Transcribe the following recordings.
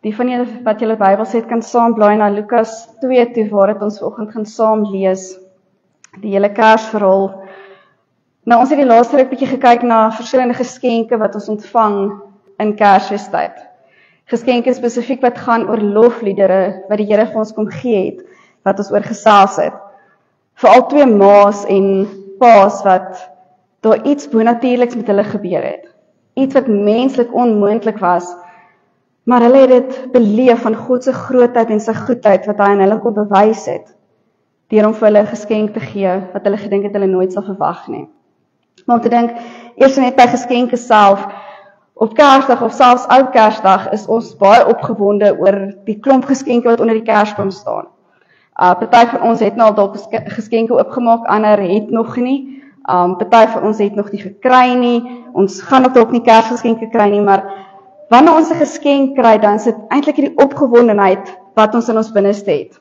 Die van julle wat julle Bybels het, kan saam blaai na Lukas 2 toe, waar het ons vanoggend gaan saam lees. Die hele Kersverhaal. Nou, ons het die laaste ruk bietjie gekyk na verskillende geskenke wat ons ontvang in Kersfeestyd. Geskenke spesifiek wat gaan oor lofliedere wat die Here vir ons kom gee het, wat ons oor gesels het. Veral twee ma's en pa's wat daar iets bonatuurliks met hulle gebeur het. Iets wat menslik onmoontlik was, maar hulle het dit beleef van God se grootheid en sy goedheid wat hy aan hulle kon bewys het, deur om vir hulle 'n geskenk te gee wat hulle gedink het hulle nooit sal verwag nie. Maar om te dink, eers net by geskenke self, op Kersdag of selfs Ou Kersdag is ons baie opgewonde oor die klomp geskenke wat onder die Kersboom staan. Party van ons het nou al dalk geskenke oopgemaak, ander het nog nie. Party van ons het nog nie gekry nie. Ons gaan ook dalk nie Kersgeskenke kry nie, maar wanneer ons 'n geskenk kry, dan is dit eintlik hierdie opgewondenheid wat ons in ons binneste het.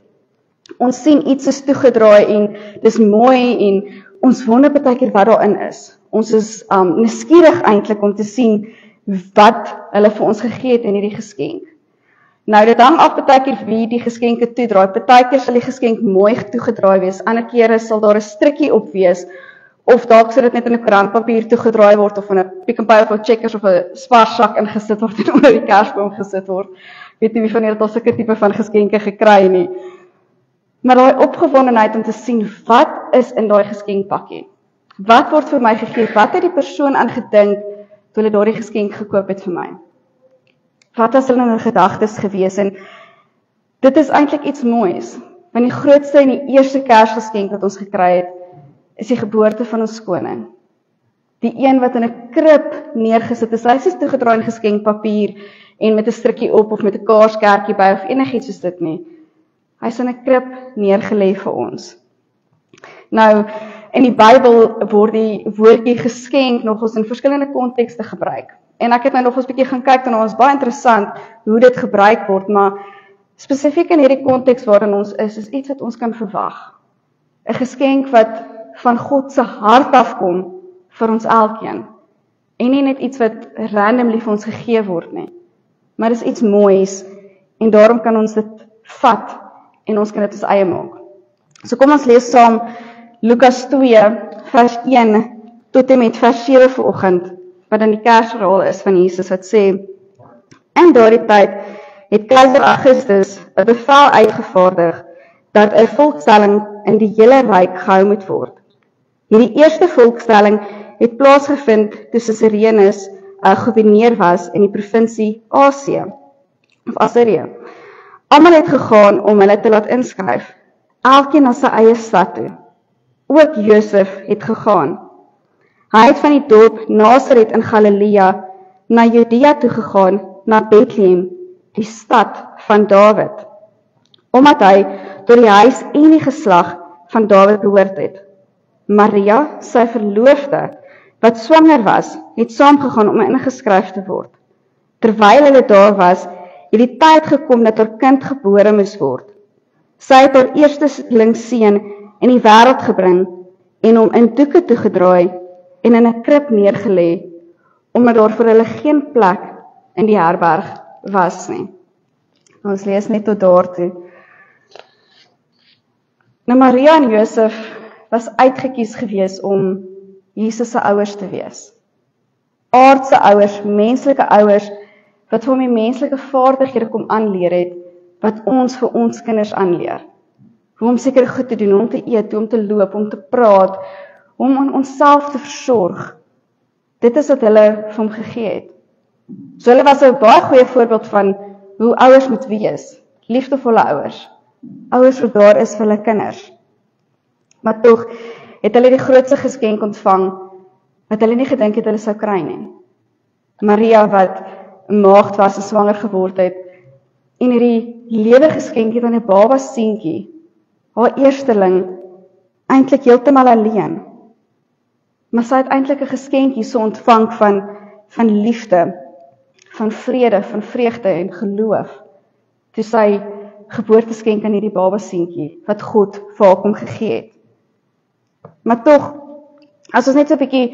Ons sien iets is toegedraai en dis mooi en ons wonder baie keer wat daarin is. Ons is nuuskierig eintlik om te sien wat hulle vir ons gegee het in hierdie geskenk. Nou, dit hang af baie keer wie die geskenke toedraai. Baie keer sal die geskenk mooi toegedraai wees, ander kere sal daar 'n strikkie op wees, of dalk sal dit net in 'n krantpapier toegedraai word, of in 'n Pick n Pay of 'n Checkers of 'n spaarsak ingesit word en onder die Kersboom gesit word. Weet nie wie van julle het al sulke tipe van geskenke gekry nie. Maar daai opgewondenheid om te sien, wat is in daai geskenkpakkie? Wat word vir my gegee? Wat het die persoon aan gedink toe hulle daardie geskenk gekoop het vir my? Wat was hulle in gedagtes gewees? En dit is eintlik iets moois. Want die grootste en die eerste Kersgeskenk wat ons gekry het, is die geboorte van ons koning. Die een wat in 'n krib neergesit is. Hy is toegedraai in geskenkpapier en met 'n strikkie op of met 'n kaarskertjie by of enigiets soos dit nie. Hy is in 'n krib neergelê vir ons. Nou, in die Bybel word die woordjie geskenk nogals in verskillende kontekste gebruik. En ek het nou nogals 'n bietjie gaan kyk en ons baie interessant hoe dit gebruik word, maar spesifiek in hierdie konteks waarin ons is iets wat ons kan verwag. 'n Geskenk wat van God se hart afkom vir ons elkeen. En nie net iets wat randomly vir ons gegee word nie. Maar dis iets moois en daarom kan ons dit vat en ons kan dit ons eie maak. So kom ons lees saam Lukas 2 vers 1 tot en met vers 7 vanoggend, wat dan die Kersverhaal is van Jesus wat sê: In daardie tyd het keiser Augustus 'n bevel uitgevaardig dat 'n volkstelling in die hele ryk gehou moet word. Hierdie eerste volkstelling het plaasgevind toe Caesarius 'n gouverneur was in die provinsie Asië of Assirië. Almal het gegaan om hulle te laat inskryf, elkeen na sy eie stad toe. Ook Josef het gegaan. Hy het van die dorp Nasaret in Galilea na Judea toe gegaan, na Bethlehem, die stad van Dawid, omdat hy tot die huis en die geslag van Dawid behoort het. Maria, sy verloofde, wat swanger was, het saamgegaan om ingeskryf te word. Terwyl hulle daar was, het die tyd gekom dat haar kind gebore moes word. Sy het haar eersteling seun in die wêreld gebring en hom in doeke toegedraai en in 'n krib neergelê, omdat daar vir hulle geen plek in die herberg was nie. Ons lees net tot daartoe. Nou Maria en Josef was uitgekies gewees om Jesus se ouers te wees. Aardse ouers, menslike ouers, wat vir hom die menslike vaardighede kom aanleer het, wat ons vir ons kinders aanleer. Hoe om seker goed te doen, hoe om te eet, hoe om te loop, hoe om te praat, hoe om aan onsself te versorg. Dit is wat hulle vir hom gegee het. So hulle was 'n baie goeie voorbeeld van hoe ouers moet wees. Liefdevolle ouers. Ouers wat daar is vir hulle kinders. Maar tog het hulle die grootste geskenk ontvang wat hulle nie gedink het hulle sou kry nie. Maria wat 'n maagd was en swanger geword het en hierdie lewe geskenk het aan 'n baba seentjie, haar eersteling, eintlik heeltemal alleen. Maar sy het eintlik 'n geskenkie so ontvang van liefde, van vrede, van vreugde en geloof, toe sy geboorte skenk aan hierdie baba seentjie wat God vir haar kom gegee het. Maar tog, as ons net so 'n bietjie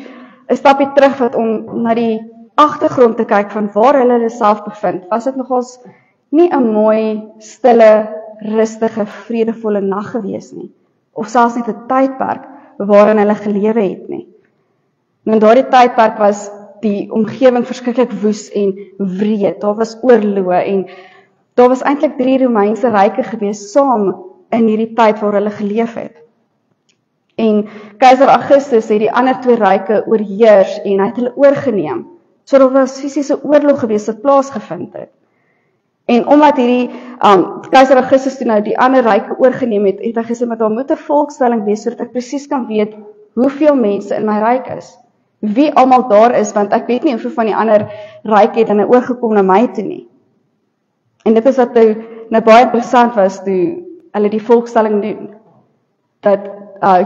'n stapie terugvat om na die agtergrond te kyk van waar hulle self bevind, was dit nogals nie 'n mooi, stille, rustige, vredevolle nag gewees nie, of selfs net 'n tydperk waarin hulle gelewe het nie. En in daardie tydperk was die omgewing verskriklik woes en wreed, daar was oorloë en daar was eintlik 3 Romeinse ryke gewees saam in hierdie tyd waar hulle geleef het. En keiser Augustus het die ander 2 ryke oorheers en hy het hulle oorgeneem. So daar was fisiese oorlog gewees wat plaasgevind het. En omdat hierdie keiser Augustus toe nou die ander ryke oorgeneem het, het hy gesê, maar daar moet 'n volkstelling wees sodat ek presies kan weet hoeveel mense in my ryk is. Wie almal daar is, want ek weet nie hoeveel van die ander ryke het dan oorgekom na my toe nie. En dit is wat nou baie interessant was toe hulle die volkstelling doen, dat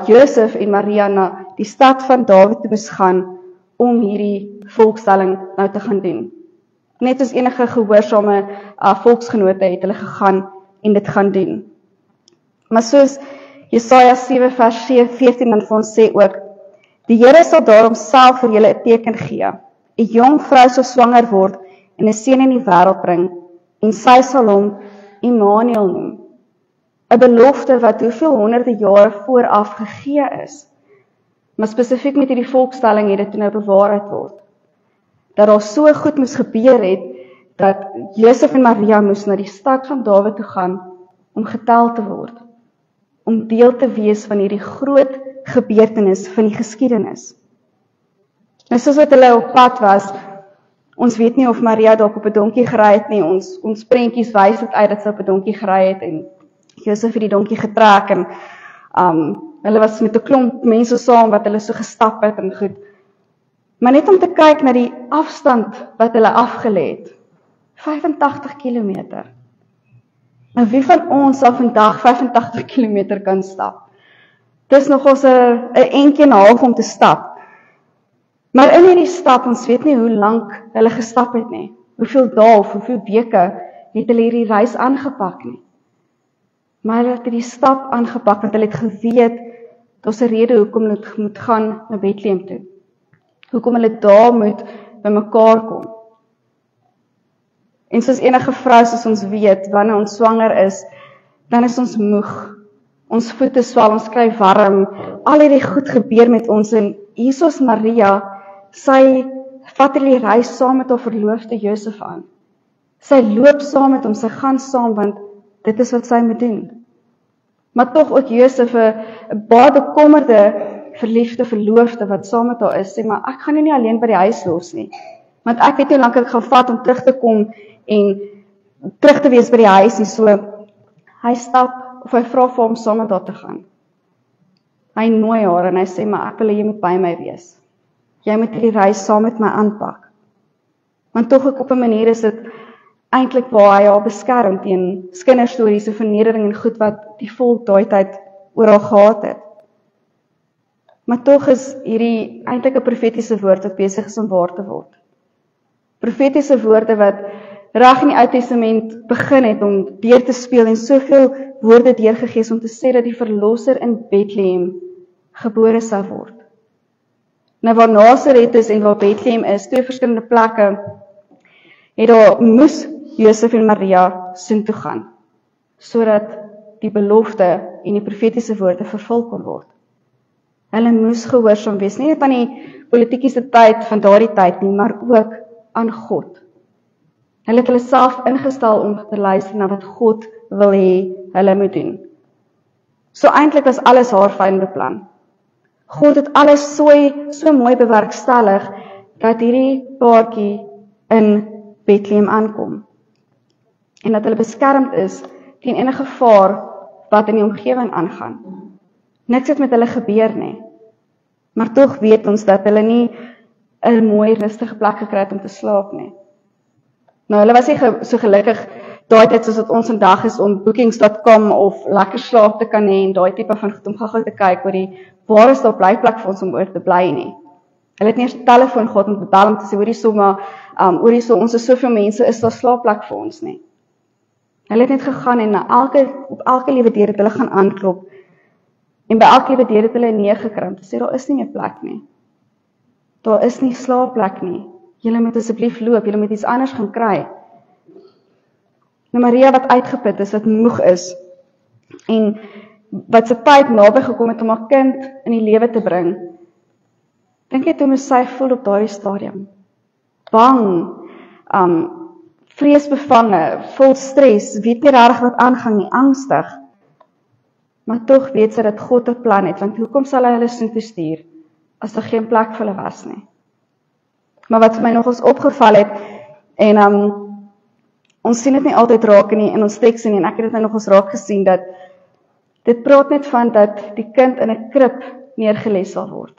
Josef en Maria na die stad van Dawid toe moes gaan om hierdie volkstelling nou te gaan doen. Net as enige gehoorsame volksgenote het hulle gegaan en dit gaan doen. Maar soos Jesaja 7 vers 14 dan vir ons sê ook, die Here sal daarom self vir julle 'n teken gee. 'n Jong vrou sal swanger word en 'n seun in die wêreld bring, en sy sal hom Immanuel noem. 'n belofte wat hoeveel honderde jare vooraf gegee is. Maar spesifiek met hierdie volkstelling het dit nou bewaarheid word. Dat daar so goed moes gebeur het, dat Josef en Maria moes na die stad van Dawid toe gaan om getel te word. Om deel te wees van hierdie groot gebeurtenis van die geskiedenis. Nou soos wat hulle op pad was, ons weet nie of Maria dalk op 'n donkie gery het nie, ons prentjies wys dit uit dat sy op 'n donkie gery het en Josef het die donkie getrek en hulle was met 'n klomp mense saam wat hulle so gestap het en goed. Maar net om te kyk na die afstand wat hulle afgelê het. 85 kilometer. Nou wie van ons sal vandag 85 kilometer kan stap? Dis nogals 'n entjie en 'n half om te stap. Maar in hierdie stap, ons weet nie hoe lank hulle gestap het nie. Hoeveel dae of hoeveel weke het hulle hierdie reis aangepak nie. Maar hulle het die stap aangepak want hulle het geweet, daar's 'n rede hoekom hulle moet gaan na Bethlehem toe. Hoekom hulle daar moet bymekaar kom. En soos enige vrou soos ons weet, wanneer ons swanger is, dan is ons moeg. Ons voete swel, ons kry warm. Al hierdie goed gebeur met ons en hiersoos Maria, sy vat hierdie reis saam met haar verloofde Josef aan. Sy loop saam met hom, sy gaan saam want dit is wat sy moet doen. Maar tog ook Josef 'n baie bekommerde verliefde verloofde wat saam met haar is, sê maar ek gaan jou nie alleen by die huis los nie. Want ek weet nie hoe lank ek gaan vat om terug te kom en terug te wees by die huis nie. So hy stap of hy vra vir hom saam met haar te gaan. Hy nooi haar en hy sê maar ek wil hê jy moet by my wees. Jy moet hierdie reis saam met my aanpak. Want tog ook op 'n manier is dit eintlik waar hy haar beskerm teen kinderstories en vernedering en goed wat die volk daai tyd oor haar gehad het. Maar tog is hierdie eintlik 'n profetiese woord wat besig is om waar te word. Profetiese woorde wat reg in die Ou Testament begin het om deur te speel en soveel woorde deurgegee is om te sê dat die verlosser in Bethlehem gebore sou word. Nou waar Nasaret is en waar Bethlehem is, 2 verskillende plekke, het daar moes Josef en Maria soontoe gaan, sodat die belofte en die profetiese woorde vervul kon word. Hulle moes gehoorsaam wees, nie net aan die politieke tyd van daardie tyd nie, maar ook aan God. Hulle het hulle self ingestel om te luister na wat God wil hê hulle moet doen. So eintlik was alles haar fyn beplan. God het alles so mooi bewerkstellig dat hierdie paartjie in Bethlehem aankom. En dat hulle beskermd is teen enige gevaar wat in die omgewing aangaan. Niks het met hulle gebeur nie. Maar tog weet ons dat hulle nie 'n mooi rustige plek gekry het om te slaap nie. Nou hulle was nie so gelukkig daai tyd soos wat ons vandag is om bookings.com of lekker slaap te kan hê en daai tipe van goed om gou te kyk oor die waar is daar blyplek vir ons om oor te bly nie. Hulle het nie eens 'n telefoon gehad om te bel om te sê hoorie ons is soveel mense, is daar slaapplek vir ons nie. Hulle het net gegaan en op elke liewe deur het hulle gaan aanklop. En by elke liewe deur het hulle 'n nee gekry om te sê daar is nie meer plek nie. Daar is nie slaapplek nie. Julle moet asseblief loop, julle moet iets anders gaan kry. Nou Maria wat uitgeput is, wat moeg is, en wat sy tyd naby gekom het om haar kind in die lewe te bring. Dink jy toe moes sy voel op daardie stadium? Bang, vreesbevange, vol stres, weet nie regtig wat aangaan nie, angstig. Maar tog weet sy dat God 'n plan het, want hoekom sal hy hulle soontoe stuur, as daar geen plek vir hulle was nie? Maar wat vir my nogals opgeval het, en ons sien dit nie altyd raak in ons tekste nie, en ek het dit nou nogals raak gesien, dat dit praat net van dat die kind in 'n krib neergelê sal word.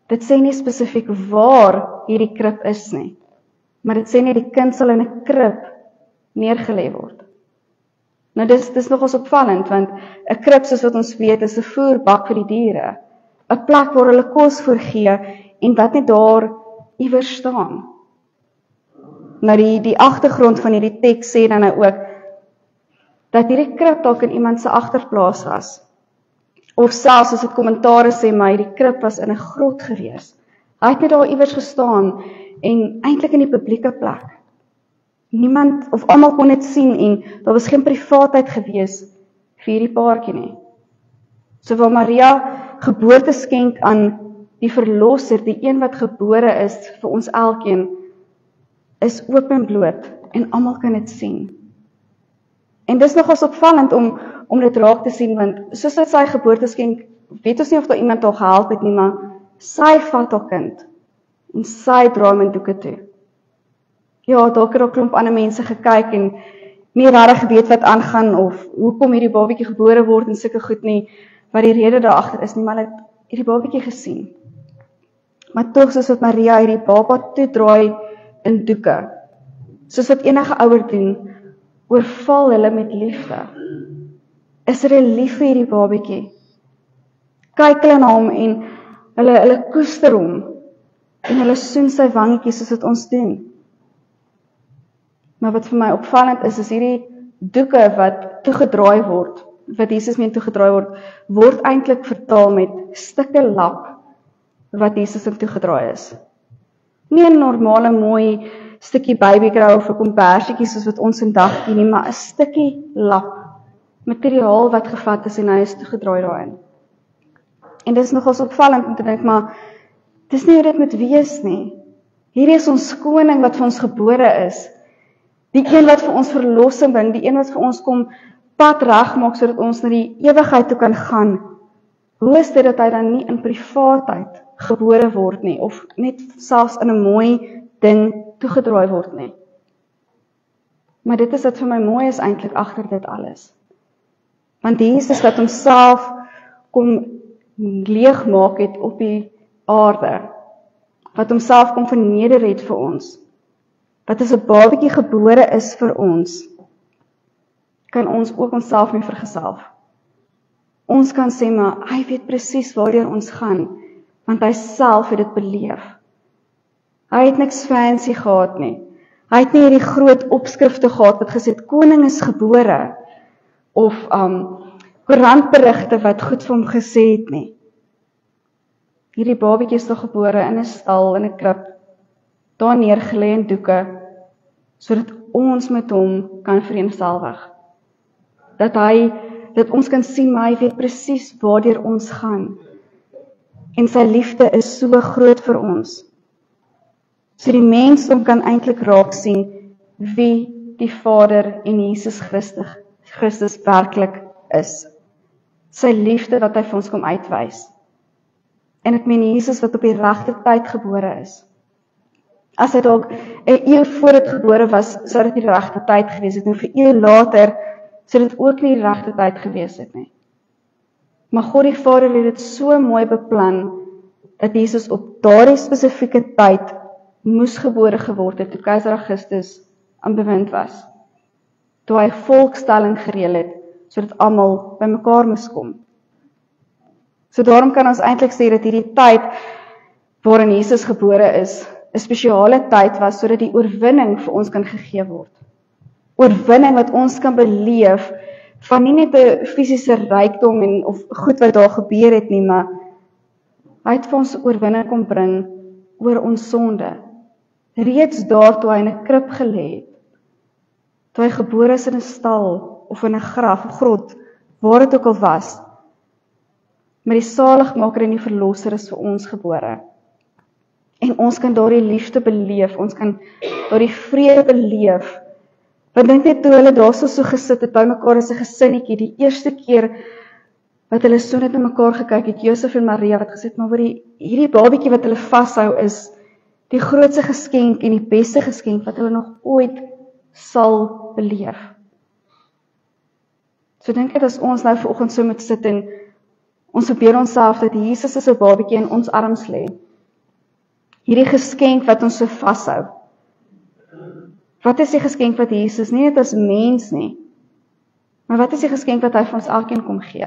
Dit sê nie spesifiek waar hierdie krib is nie, maar dit sê net die kind sal in 'n krib neergelê word. Nou dis nogals opvallend, want 'n krib, soos wat ons weet, is 'n voerbak vir die diere, 'n plek waar hulle kos voorgee, en wat net daar iewers staan. Nou die agtergrond van hierdie teks sê dan nou ook, dat hierdie krib dalk in iemand se agterplaas was. Of selfs as dit kommentaare sê, maar hierdie krib was in 'n grot gewees. Hy het net daar iewers gestaan, en eintlik in die publieke plek. Niemand, of almal kon dit sien, en daar was geen privaatheid gewees vir hierdie paartjie nie. So waar Maria geboorte skenk aan die verlosser, die een wat gebore is vir ons elkeen, is oop en bloot, en almal kan dit sien. En dis nogals opvallend om dit raak te sien, want soos dat sy geboorte skenk, weet ons nie of daar iemand haar gehelp het nie, maar sy vat haar kind, en sy draai hom in doeke toe. Ja, dalk het daar 'n klomp ander mense gekyk, en nie regtig weet wat aangaan, of hoekom hierdie babatjie gebore word, en sulke goed nie, wat die rede daar agter is nie, maar hulle het hierdie babatjie gesien. Maar tog, soos wat Maria hierdie baba toedraai in doeke, soos wat enige ouer doen, oorval hulle met liefde. Is hulle lief vir hierdie babatjie? Kyk hulle na hom, en hulle koester hom, en hulle soen sy wangetjies soos wat ons doen. Maar wat vir my opvallend is hierdie doeke wat toegedraai word, wat Jesus mee toegedraai word eintlik vertaal met stukke lap, wat Jesus in toegedraai is. Nie 'n normale mooi stukkie babygrou of 'n kompersietjie soos wat ons vandag ken nie, maar 'n stukkie lap, materiaal wat gevat is en hy is toegedraai daarin. En dit is nogals opvallend om te dink, maar dis nie hoe dit moet wees nie. Hierdie is ons koning wat vir ons gebore is. Die een wat vir ons verlossing bring, die een wat vir ons kom pad regmaak sodat ons na die ewigheid toe kan gaan. Hoe is dit dat hy dan nie in privaatheid gebore word nie, of net selfs in 'n mooi ding toegedraai word nie? Maar dit is wat vir my mooi is eintlik agter dit alles. Want Jesus wat homself kom leegmaak het op die aarde, wat homself kom verneder het vir ons, wat as 'n babatjie gebore is vir ons, kan ons ook onsself mee vergeself. Ons kan sê, maar hy weet presies waardeur ons gaan, want hy self het dit beleef. Hy het niks fancy gehad nie. Hy het nie hierdie groot opskrifte gehad wat gesê het, koning is gebore, of koerantberigte wat goed vir hom gesê het nie. Hierdie babatjie is nog gebore in 'n stal, in 'n krib, daar neergelê in doeke, sodat ons met hom kan vereenselwig. Dat ons kan sien, maar hy weet presies waardeur ons gaan. En sy liefde is so groot vir ons. So die mensdom kan eintlik raak sien wie die Vader en Jesus Christus werklik is. Sy liefde wat hy vir ons kom uitwys. En ek meen Jesus wat op die regte tyd gebore is. As hy dalk 'n eeu voor dit gebore was, sou dit nie die regte tyd gewees het nie. Vir eeu later sou dit ook nie die regte tyd gewees het nie. Maar God die Vader het dit so mooi beplan, dat Jesus op daardie spesifieke tyd moes gebore geword het, toe Keiser Augustus aan bewind was. Toe hy volkstelling gereël het, sodat almal bymekaar moes kom. So daarom kan ons eintlik sê dat hierdie tyd waarin Jesus gebore is, 'n spesiale tyd was, sodat die oorwinning vir ons kan gegee word. Oorwinning wat ons kan beleef, van nie net 'n fisiese rykdom of goed wat daar gebeur het nie, maar hy het vir ons oorwinning kom bring oor ons sonde. Reeds daar toe hy in 'n krib gelê het, toe hy gebore is in 'n stal, of in 'n graf, of grot, waar dit ook al was. Maar die saligmaker en die verlosser is vir ons gebore. En ons kan daardie liefde beleef, ons kan daardie vrede beleef. Want dink net toe hulle daar so gesit het by mekaar as 'n gesinnetjie, die eerste keer wat hulle so net na mekaar gekyk het, Josef en Maria wat gesê het, maar hierdie babietjie wat hulle vashou is die grootste geskenk en die beste geskenk wat hulle nog ooit sal beleef. So dink ek as ons nou vanoggend so moet sit en ons probeer onsself dat Jesus is 'n babietjie in ons arms lê. Hierdie geskenk wat ons so vashou. Wat is die geskenk wat Jesus, nie net as mens nie, maar wat is die geskenk wat hy vir ons elkeen kom gee?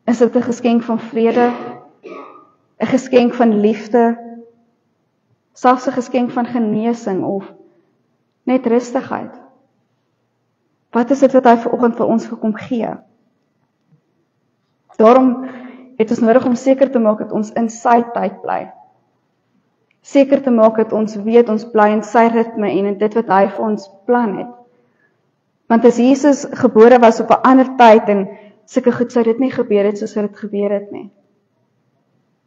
Is dit 'n geskenk van vrede, 'n geskenk van liefde, selfs 'n geskenk van genesing of net rustigheid? Wat is dit wat hy vanoggend vir ons gekom gee? Daarom het ons nodig om seker te maak dat ons in sy tyd bly. Seker te maak dat ons weet ons bly in sy ritme en in dit wat hy vir ons plan het. Want as Jesus gebore was op 'n ander tyd en sulke goed sou dit nie gebeur het soos wat dit gebeur het nie.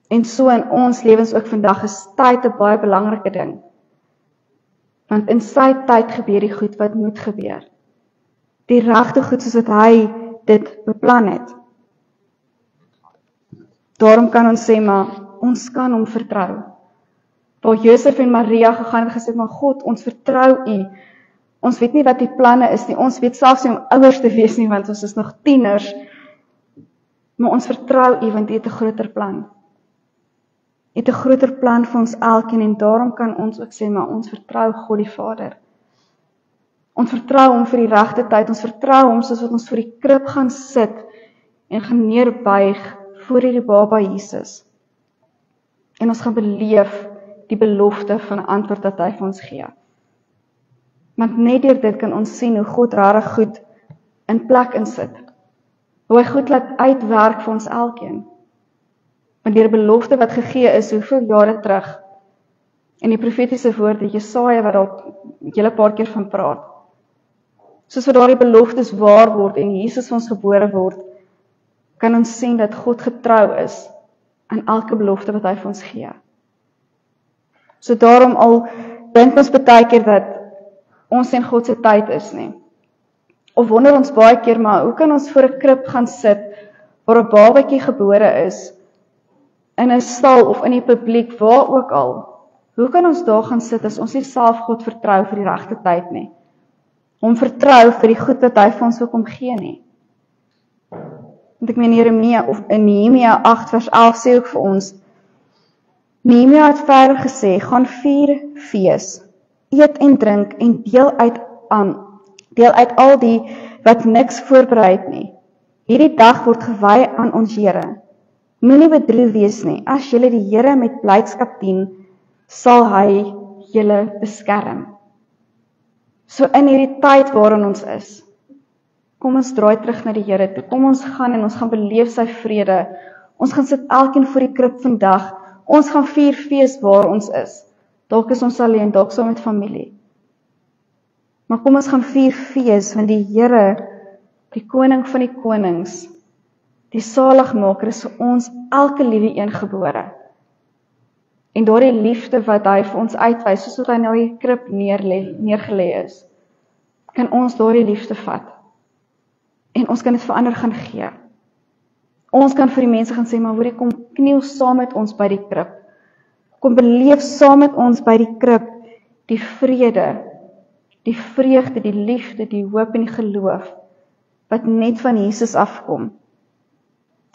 En so in ons lewens ook vandag is tyd 'n baie belangrike ding. Want in sy tyd gebeur die goed wat moet gebeur. Die regte goed soos wat hy dit beplan het. Daarom kan ons sê, maar ons kan hom vertrou. Waar Josef en Maria gegaan en gesê, maar God, ons vertrou U. Ons weet nie wat die planne is nie. Ons weet selfs nie om ouers te wees nie, want ons is nog tieners. Maar ons vertrou U, want U het 'n groter plan. U het 'n groter plan vir ons elkeen en daarom kan ons ook sê, maar ons vertrou God die Vader. Ons vertrou hom vir die regte tyd. Ons vertrou hom soos wat ons voor die krib gaan sit en gaan neerbuig voor hierdie baba Jesus. En ons gaan beleef die belofte van 'n antwoord wat hy vir ons gee. Want net deur dit kan ons sien hoe God regtig goed in plek insit. Hoe hy goed laat uitwerk vir ons elkeen. Want deur die belofte wat gegee is hoeveel jare terug, en die profetiese woorde, Jesaja wat dalk julle 'n paar keer van praat. Soos wat daardie beloftes waar word en Jesus vir ons gebore word, kan ons sien dat God getrou is aan elke belofte wat hy vir ons gee. So daarom al dink ons baie keer dat ons in God se tyd is nie. Of wonder ons baie keer, maar hoe kan ons voor 'n krib gaan sit waar 'n babatjie gebore is in 'n stal of in die publiek, waar ook al? Hoe kan ons daar gaan sit as ons nie self God vertrou vir die regte tyd nie? Hom vertrou vir die goed wat hy vir ons wil kom gee nie. Want ek meen in Nehemia 8 vers 11 sê ook vir ons, Nehemia het verder gesê, gaan vier fees, eet en drink en deel uit al die wat niks voorberei het nie. Hierdie dag word gewy aan ons Here. Moenie bedroef wees nie, as julle die Here met blydskap dien, sal hy julle beskerm. So in hierdie tyd waarin ons is, kom ons draai terug na die Here toe. Kom ons gaan en ons gaan beleef sy vrede. Ons gaan sit elkeen voor die krib vandag. Ons gaan vier fees waar ons is. Dalk is ons alleen, dalk saam met familie. Maar kom ons gaan vier fees, want die Here, die koning van die konings, die saligmaker is vir ons elke liewe een gebore. En daardie liefde wat hy vir ons uitwys, soos wat hy nou die krib neergelê is, kan ons daardie liefde vat. En ons kan dit vir ander gaan gee. Ons kan vir die mense gaan sê, maar hoorie, kom kniel saam met ons by die krib. Kom beleef saam met ons by die krib die vrede, die vreugde, die liefde, die hoop en die geloof wat net van Jesus afkom.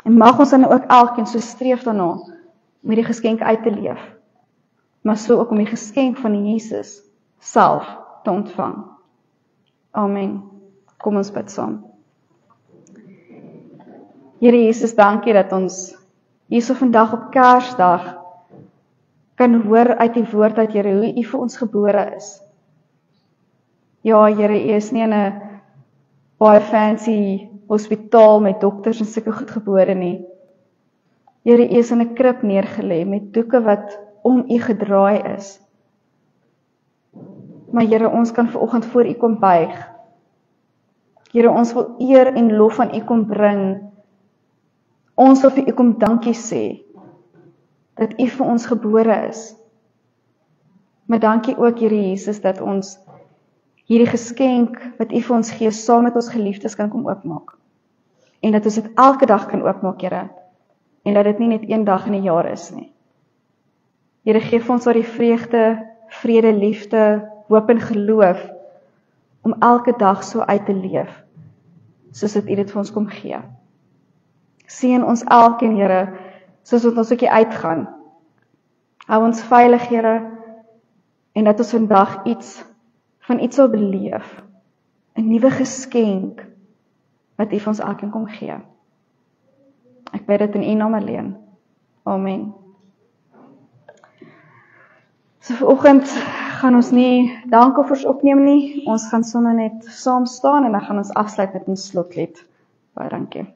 En mag ons dan ook elkeen so streef daarna om hierdie geskenk uit te leef, maar so ook om die geskenk van Jesus self te ontvang. Amen. Kom ons bid saam. Here Jesus, dankie dat ons hierso vandag op Kersdag kan hoor uit die woord uit, Here, hoe U vir ons gebore is. Ja, Here, U is nie in 'n baie fancy hospitaal met dokters en sulke goed gebore nie. Here, U is in 'n krib neergelê met doeke wat om U gedraai is. Maar Here, ons kan vanoggend voor U kom buig. Here, ons wil eer en lof aan U kom bring. Ons wil vir U kom dankie sê, dat U vir ons gebore is. Maar dankie ook, Here Jesus, dat ons hierdie geskenk wat U vir ons gee, saam met ons geliefdes kan kom oopmaak. En dat ons dit elke dag kan oopmaak, Here. En dat dit nie net een dag in 'n jaar is nie. Here, gee vir ons daardie vreugde, vrede, liefde, hoop en geloof, om elke dag so uit te leef, soos dat U dit vir ons kom gee. Seën ons elkeen, Here, soos wat ons ook hier uitgaan. Hou ons veilig, Here, en dat ons vandag van iets sal beleef, 'n nuwe geskenk, wat U vir ons elkeen kom gee. Ek bid dit in U naam alleen. Amen. So vanoggend gaan ons nie dankoffers opneem nie, ons gaan sommer net saam staan en dan gaan ons afsluit met 'n slotlied. Baie dankie.